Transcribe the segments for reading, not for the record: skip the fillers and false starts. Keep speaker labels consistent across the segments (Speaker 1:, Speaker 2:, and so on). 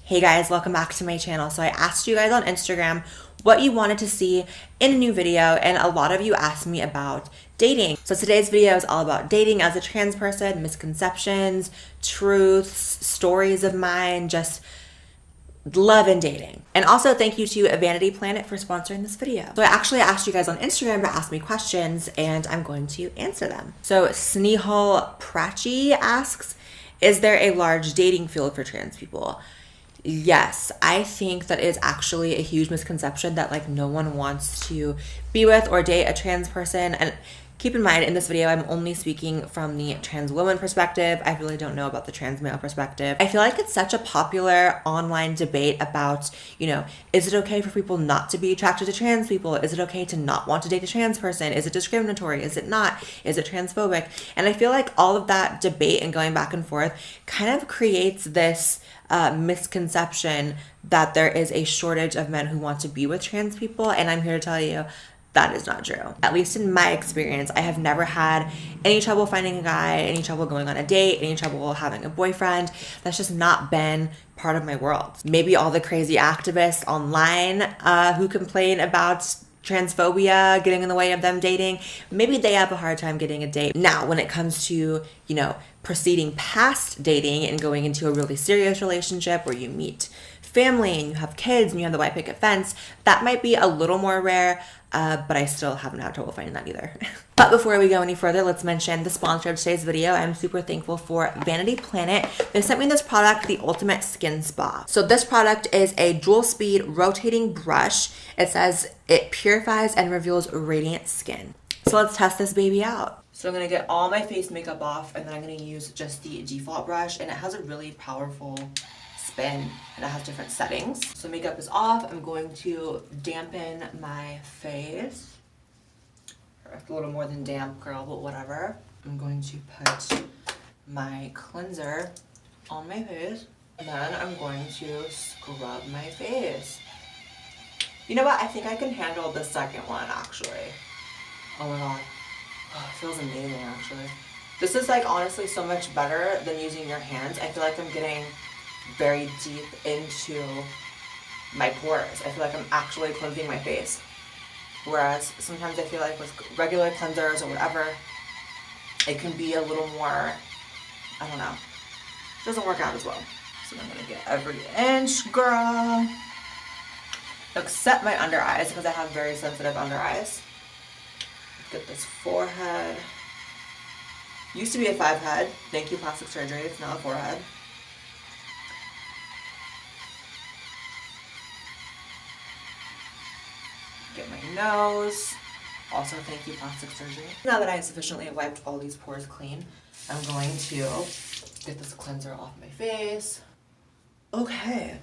Speaker 1: Hey guys, welcome back to my channel. So I asked you guys on Instagram what you wanted to see in a new video, and a lot of you asked me about dating. So today's video is all about dating as a trans person, misconceptions, truths, stories of mine, just love and dating. And also thank you to Vanity Planet for sponsoring this video. So I actually asked you guys on Instagram to ask me questions and I'm going to answer them. So Snehal Prachi asks, is there a large dating field for trans people? Yes, I think that is actually a huge misconception that like no one wants to be with or date a trans person. And keep in mind, in this video, I'm only speaking from the trans woman perspective. I really don't know about the trans male perspective. I feel like it's such a popular online debate about, is it okay for people not to be attracted to trans people? Is it okay to not want to date a trans person? Is it discriminatory? Is it not? Is it transphobic? And I feel like all of that debate and going back and forth kind of creates this misconception that there is a shortage of men who want to be with trans people. And I'm here to tell you, that is not true. At least in my experience, I have never had any trouble finding a guy, any trouble going on a date, any trouble having a boyfriend. That's just not been part of my world. Maybe all the crazy activists online who complain about transphobia getting in the way of them dating, maybe they have a hard time getting a date. Now, when it comes to, proceeding past dating and going into a really serious relationship where you meet family and you have kids and you have the white picket fence, that might be a little more rare, but I still haven't had trouble finding that either. But before we go any further, let's mention the sponsor of today's video. I'm super thankful for Vanity Planet. They sent me this product, the Ultimate Skin Spa. So this product is a dual speed rotating brush. It says it purifies and reveals radiant skin. So let's test this baby out. So I'm gonna get all my face makeup off and then I'm gonna use just the default brush, and it has a really powerful spin and it has different settings. So makeup is off. I'm going to dampen my face. A little more than damp, girl, but whatever. I'm going to put my cleanser on my face. And then I'm going to scrub my face. You know what? I think I can handle the second one, actually. Oh my god. Oh, it feels amazing, actually. This is like honestly so much better than using your hands. I feel like I'm getting very deep into my pores. I feel like I'm actually cleansing my face. Whereas sometimes I feel like with regular cleansers or whatever, it can be a little more, I don't know, it doesn't work out as well. So I'm gonna get every inch, girl. Except my under eyes, because I have very sensitive under eyes. Get this forehead. Used to be a 5 head. Thank you, plastic surgery. It's now a 4 head. Get my nose. Also, thank you, plastic surgery. Now that I have sufficiently wiped all these pores clean, I'm going to get this cleanser off my face. Okay.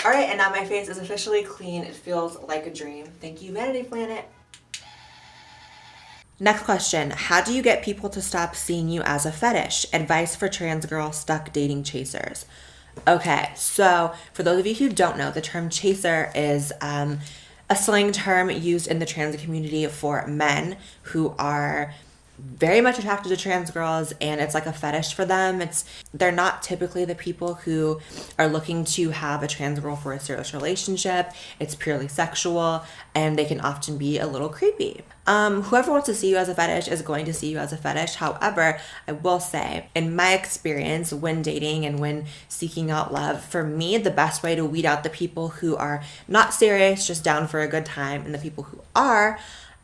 Speaker 1: All right, and now my face is officially clean. It feels like a dream. Thank you, Vanity Planet. Next question, how do you get people to stop seeing you as a fetish? Advice for trans girls stuck dating chasers. Okay, so for those of you who don't know, the term chaser is a slang term used in the trans community for men who are very much attracted to trans girls, and it's like a fetish for them. They're not typically the people who are looking to have a trans girl for a serious relationship. It's purely sexual, and they can often be a little creepy. Whoever wants to see you as a fetish is going to see you as a fetish. However, I will say, in my experience when dating and when seeking out love, for me, the best way to weed out the people who are not serious, just down for a good time, and the people who are,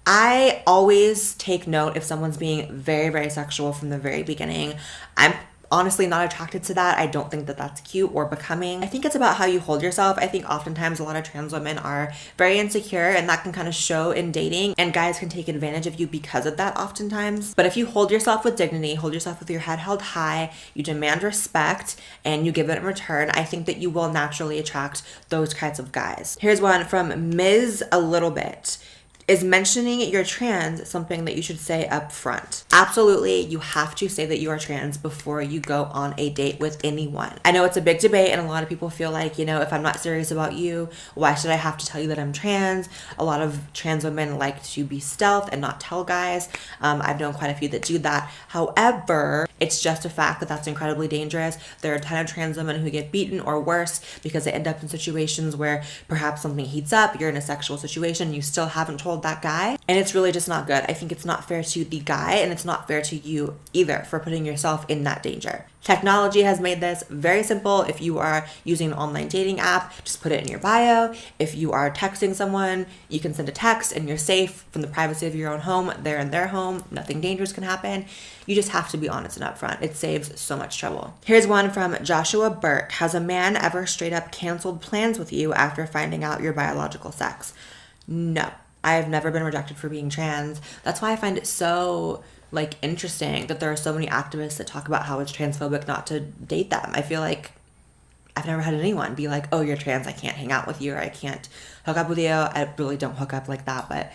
Speaker 1: I always take note if someone's being very, very sexual from the very beginning. I'm honestly not attracted to that. I don't think that that's cute or becoming. I think it's about how you hold yourself. I think oftentimes a lot of trans women are very insecure, and that can kind of show in dating, and guys can take advantage of you because of that oftentimes. But if you hold yourself with dignity, hold yourself with your head held high, you demand respect, and you give it in return, I think that you will naturally attract those kinds of guys. Here's one from Ms. A Little Bit. Is mentioning you're trans something that you should say up front? Absolutely, you have to say that you are trans before you go on a date with anyone. I know it's a big debate, and a lot of people feel like, you know, if I'm not serious about you, why should I have to tell you that I'm trans? A lot of trans women like to be stealth and not tell guys. I've known quite a few that do that. However, it's just a fact that that's incredibly dangerous. There are a ton of trans women who get beaten or worse because they end up in situations where perhaps something heats up, you're in a sexual situation, you still haven't told that guy, and it's really just not good. I think it's not fair to the guy, and it's not fair to you either for putting yourself in that danger. Technology has made this very simple. If you are using an online dating app, just put it in your bio. If you are texting someone, you can send a text and you're safe from the privacy of your own home. They're in their home. Nothing dangerous can happen. You just have to be honest and upfront. It saves so much trouble. Here's one from Joshua Burke. Has a man ever straight up canceled plans with you after finding out your biological sex? No. I have never been rejected for being trans. That's why I find it so interesting that there are so many activists that talk about how it's transphobic not to date them. I feel like I've never had anyone be like, oh, you're trans, I can't hang out with you, or I can't hook up with you. I really don't hook up like that, but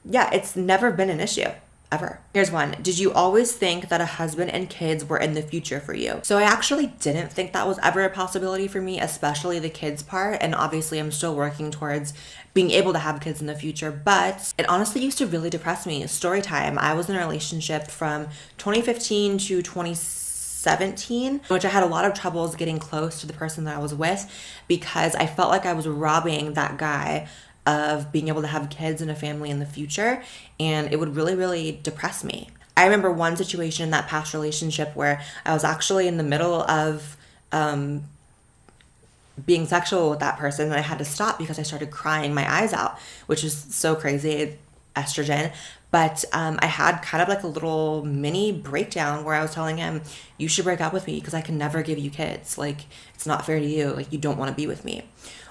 Speaker 1: yeah, it's never been an issue. Ever. Here's one. Did you always think that a husband and kids were in the future for you? So I actually didn't think that was ever a possibility for me, especially the kids part. And obviously I'm still working towards being able to have kids in the future, but it honestly used to really depress me. Story time. I was in a relationship from 2015 to 2017, which I had a lot of troubles getting close to the person that I was with because I felt like I was robbing that guy of being able to have kids and a family in the future, and it would really, really depress me. I remember one situation in that past relationship where I was actually in the middle of being sexual with that person, and I had to stop because I started crying my eyes out, which is so crazy, estrogen. But I had kind of like a little mini breakdown where I was telling him, you should break up with me because I can never give you kids. It's not fair to you. You don't want to be with me.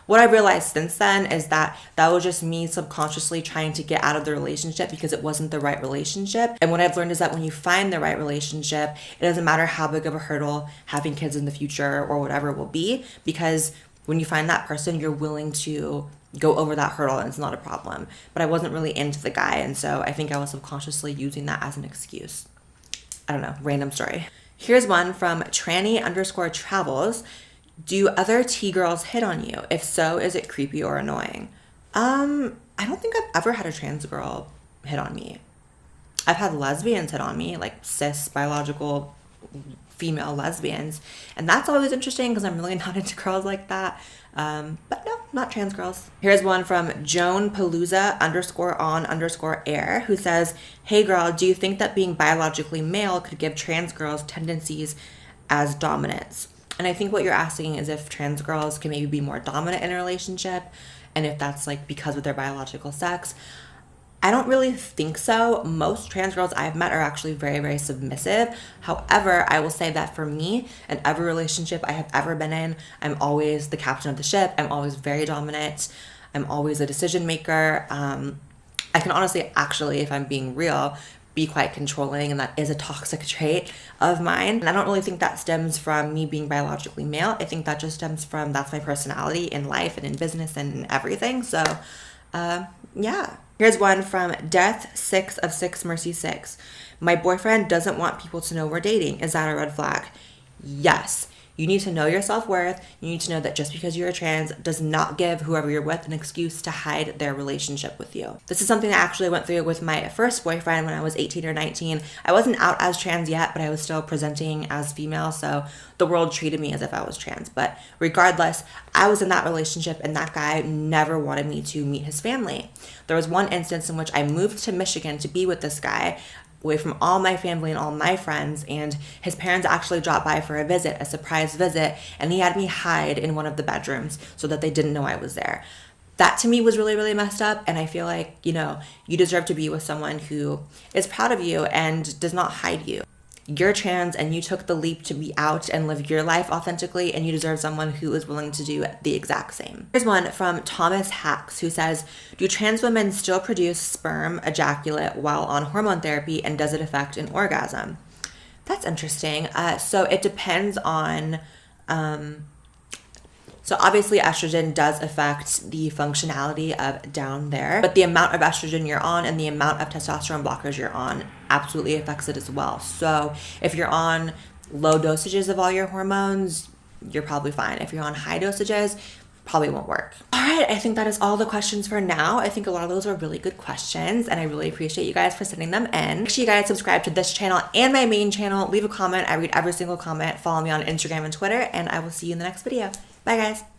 Speaker 1: What I realized since then is that that was just me subconsciously trying to get out of the relationship because it wasn't the right relationship. And what I've learned is that when you find the right relationship, it doesn't matter how big of a hurdle having kids in the future or whatever will be, because when you find that person, you're willing to go over that hurdle and it's not a problem. But I wasn't really into the guy, and so I think I was subconsciously using that as an excuse. I don't know, random story. Here's one from tranny_travels. Do other T-girls hit on you? If so, is it creepy or annoying? I don't think I've ever had a trans girl hit on me. I've had lesbians hit on me, like cis, biological, female lesbians. And that's always interesting because I'm really not into girls like that. But no, not trans girls. Here's one from Joan Palooza _on_air who says, hey girl, do you think that being biologically male could give trans girls tendencies as dominance? And I think what you're asking is if trans girls can maybe be more dominant in a relationship, and if that's because of their biological sex. I don't really think so. Most trans girls I've met are actually very, very submissive. However, I will say that for me, in every relationship I have ever been in, I'm always the captain of the ship. I'm always very dominant. I'm always a decision maker. I can honestly, actually, if I'm being real, be quite controlling, and that is a toxic trait of mine. And I don't really think that stems from me being biologically male. I think that just stems from that's my personality in life and in business and in everything. So, yeah. Here's one from Death6 of 6 Mercy 6. My boyfriend doesn't want people to know we're dating. Is that a red flag? Yes. You need to know your self-worth. You need to know that just because you're a trans does not give whoever you're with an excuse to hide their relationship with you. This is something I actually went through with my first boyfriend when I was 18 or 19. I wasn't out as trans yet, but I was still presenting as female, so the world treated me as if I was trans. But regardless, I was in that relationship, and that guy never wanted me to meet his family. There was one instance in which I moved to Michigan to be with this guy, away from all my family and all my friends, and his parents actually dropped by for a visit, a surprise visit, and he had me hide in one of the bedrooms so that they didn't know I was there. That to me was really, really messed up, and I feel like, you deserve to be with someone who is proud of you and does not hide you. You're trans and you took the leap to be out and live your life authentically, and you deserve someone who is willing to do the exact same. Here's one from Thomas Hacks who says, do trans women still produce sperm ejaculate while on hormone therapy, and does it affect an orgasm? That's interesting. So it depends on... So obviously estrogen does affect the functionality of down there, but the amount of estrogen you're on and the amount of testosterone blockers you're on absolutely affects it as well. So if you're on low dosages of all your hormones, you're probably fine. If you're on high dosages, probably won't work. All right, I think that is all the questions for now. I think a lot of those were really good questions, and I really appreciate you guys for sending them in. Make sure you guys subscribe to this channel and my main channel. Leave a comment. I read every single comment. Follow me on Instagram and Twitter, and I will see you in the next video. Bye, guys.